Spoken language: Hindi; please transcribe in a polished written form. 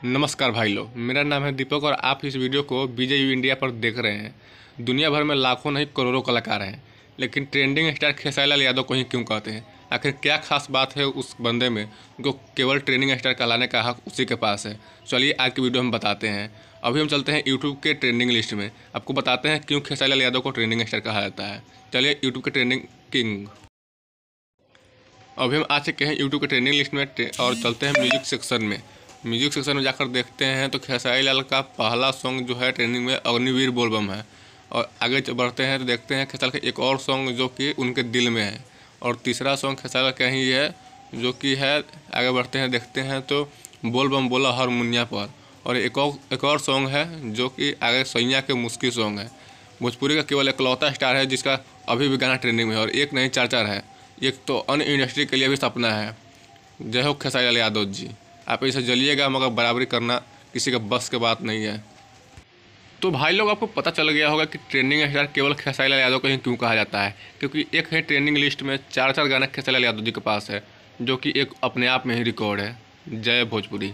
नमस्कार भाई लोग, मेरा नाम है दीपक और आप इस वीडियो को बीजेयू इंडिया पर देख रहे हैं। दुनिया भर में लाखों नहीं करोड़ों कलाकार हैं, लेकिन ट्रेंडिंग स्टार खेसारी लाल यादव को ही क्यों कहते हैं? आखिर क्या खास बात है उस बंदे में जो केवल ट्रेंडिंग स्टार कहलाने का हक उसी के पास है? चलिए आज की वीडियो हम बताते हैं। अभी हम चलते हैं यूट्यूब के ट्रेंडिंग लिस्ट में, आपको बताते हैं क्यों खेसारी लाल यादव को ट्रेंडिंग स्टार कहा जाता है। चलिए यूट्यूब के ट्रेंडिंग किंग। अभी हम आ चुके हैं यूट्यूब के ट्रेंडिंग लिस्ट में और चलते हैं म्यूजिक सेक्शन में। म्यूजिक सेक्शन में जाकर देखते हैं तो खेसारी लाल का पहला सॉन्ग जो है ट्रेंडिंग में अग्निवीर बोलबम है। और आगे बढ़ते हैं तो देखते हैं खेसारी का एक और सॉन्ग जो कि उनके दिल में है। और तीसरा सॉन्ग खेसारी लाल का ही है जो कि है, आगे बढ़ते हैं देखते हैं तो बोलबम बोला हारमोनिया पर। और एक और सॉन्ग है जो कि आगे सैया के मुस्की सॉन्ग है। भोजपुरी का केवल इकलौता स्टार है जिसका अभी भी गाना ट्रेंडिंग में है, और एक नहीं चार चार है। एक तो अन्य इंडस्ट्री के लिए भी सपना है। जय हो खेसारी लाल यादव जी, आप इसे जलिएगा मगर बराबरी करना किसी का बस की बात नहीं है। तो भाई लोग, आपको पता चल गया होगा कि ट्रेंडिंग स्टार केवल खेसारी लाल यादव को ही क्यों कहा जाता है, क्योंकि एक है ट्रेंडिंग लिस्ट में चार चार गाना खेसारी लाल यादव जी के पास है, जो कि एक अपने आप में ही रिकॉर्ड है। जय भोजपुरी।